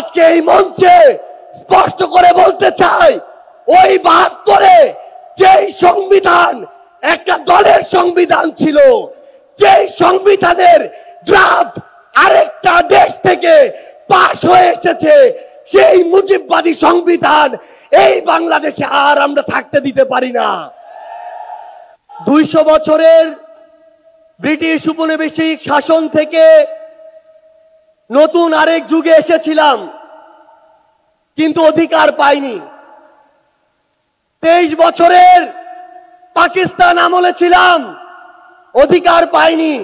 আজকে এই মঞ্চে স্পষ্ট করে বলতে চাই, ওই ৭২-এ যেই সংবিধান একটা দলের সংবিধান ছিল, যেই সংবিধানের ড্রাফট আরেকটা দেশ থেকে পাশ হয়ে এসেছে, সেই মুজিববাদী সংবিধান এই বাংলাদেশে আর আমরা থাকতে দিতে পারি না। ২০০ বছরের ব্রিটিশ উপনিবেশিক শাসন থেকে নতুন আরেক যুগে এসেছিলাম, কিন্তু অধিকার পাইনি। ২৩ বছরের পাকিস্তান আমলে ছিলাম, অধিকার পাইনি।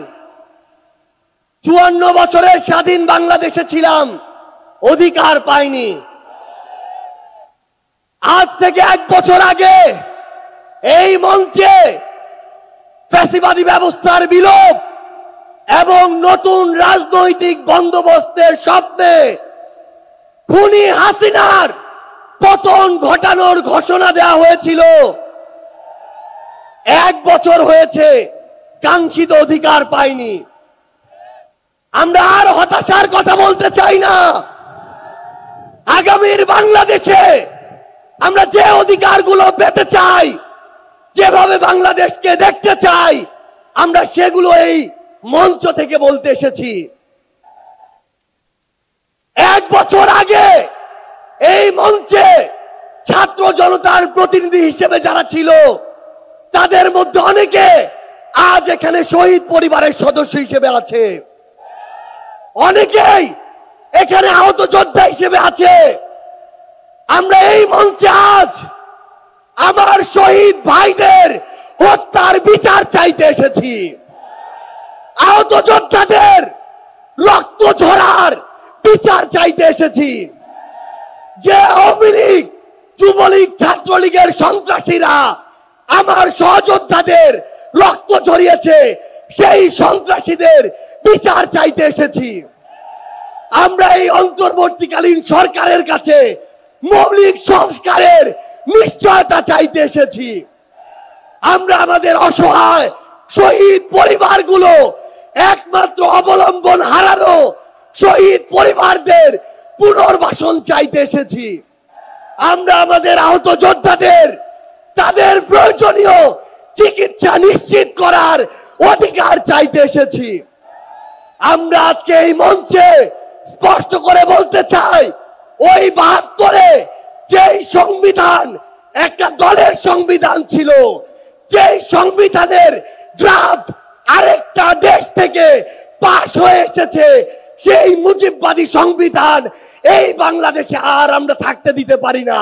৫৪ বছরের স্বাধীন বাংলাদেশে ছিলাম, অধিকার পাইনি। আজ থেকে ১ বছর আগে এই মঞ্চে ফ্যাসিবাদী ব্যবস্থার বিলোপ এবং নতুন রাজনৈতিক বন্দোবস্তের স্বপ্নে খুনি হাসিনার পতন ঘটানোর ঘোষণা দেওয়া হয়েছিল। ১ বছর হয়েছে, কাঙ্ক্ষিত অধিকার পাইনি। আমরা আর হতাশার কথা বলতে চাই না। আগামীর বাংলাদেশে আমরা যে অধিকারগুলো পেতে চাই, যেভাবে বাংলাদেশকে দেখতে চাই, আমরা সেগুলো এই মঞ্চ থেকে বলতে এসেছি। ১ বছর আগে এই মঞ্চে ছাত্র জনতার প্রতিনিধি হিসেবে যারা ছিল, তাদের মধ্যে অনেকে আজ এখানে শহীদ পরিবারের সদস্য হিসেবে আছে, অনেকেই এখানে আহত যোদ্ধা হিসেবে আছে। আমরা এই মঞ্চে আজ আমার শহীদ ভাইদের হত্যার বিচার চাইতে এসেছি, আহত যোদ্ধাদের রক্ত ঝরার বিচার চাইতে এসেছি। যে আওয়ামী লীগ, যুবলীগ, ছাত্রলীগের সন্ত্রাসীরা আমার সহযোদ্ধাদের রক্ত ঝরিয়েছে, সেই সন্ত্রাসীদের বিচার চাইতে এসেছি। আমরা এই অন্তর্বর্তীকালীন সরকারের কাছে মৌলিক সংস্কারের নিশ্চয়তা চাইতে এসেছি। আমরা আমাদের অসহায় শহীদ পরিবারগুলো, একমাত্র অবলম্বন হারানো শহীদ পরিবারদের পুনর্বাসন চাইতে এসেছি। আমরা আমাদের আহত যোদ্ধাদের তাদের প্রয়োজনীয় চিকিৎসা নিশ্চিত করার অধিকার চাইতে এসেছি। আমরা আজকে এই মঞ্চে স্পষ্ট করে বলতে চাই, ওই ৭২-এ যেই সংবিধান একটা দলের সংবিধান ছিল, যেই সংবিধানের ড্রাফট আরেকটা দেশ থেকে পাশ হয়ে এসেছে, সেই মুজিববাদী সংবিধান এই বাংলাদেশে আর আমরা থাকতে দিতে পারি না।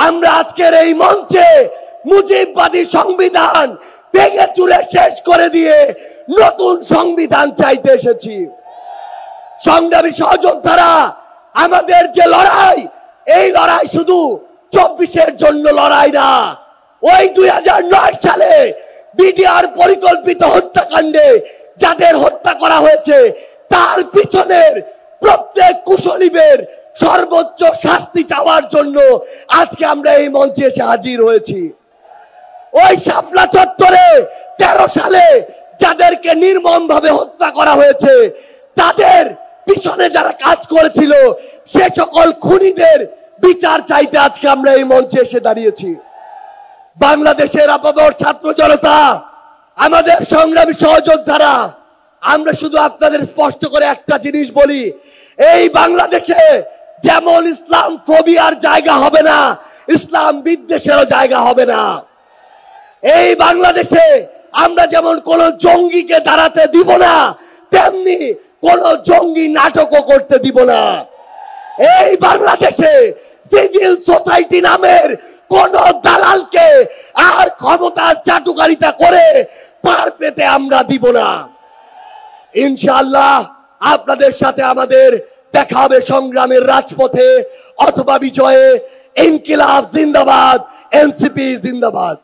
আমরা আজকের এই মঞ্চে মুজিববাদী সংবিধান ভেঙে চুরে শেষ করে দিয়ে নতুন সংবিধান চাইতে এসেছি। সংগ্রামী সহযোদ্ধারা, আমাদের যে লড়াই, এই লড়াই শুধু ২৪-এর জন্য লড়াই না। ওই ২০০৯ সালে বিডিআর পরিকল্পিত হত্যাকাণ্ডে যাদের হত্যা করা হয়েছে, তার পিছনের প্রত্যেক কুশলীদের সর্বোচ্চ শাস্তি চাওয়ার জন্য আজকে আমরা এই মঞ্চে এসে হাজির হয়েছি। ওই শাপলা চত্বরে ১৩ সালে যাদেরকে নির্মমভাবে হত্যা করা হয়েছে, তাদের পিছনে যারা কাজ করেছিল, সে সকল খুনিদের বিচার চাইতে আজকে আমরা এই মঞ্চে এসে দাঁড়িয়েছি। বাংলাদেশের আপামর ছাত্র জনতা, আমাদের সংগ্রামী সহযোদ্ধারা, আমরা শুধু আপনাদের স্পষ্ট করে একটা জিনিস বলি, এই বাংলাদেশে যেমন ইসলাম ফোবিয়ার জায়গা হবে না, ইসলাম বিদ্বেষেরও জায়গা হবে না। এই বাংলাদেশে আমরা যেমন কোন জঙ্গিকে দাঁড়াতে দিব না, তেমনি কোন জঙ্গি নাটকও করতে দিব না। এই বাংলাদেশে সিভিল সোসাইটি নামের কোন দালালকে আর ক্ষমতার চাটুকারিতা করে পার পেতে আমরা দিব না। ইনশাআল্লাহ আপনাদের সাথে আমাদের দেখা হবে সংগ্রামের রাজপথে অথবা বিজয়ে। ইনকিলাব জিন্দাবাদ, এনসিপি জিন্দাবাদ।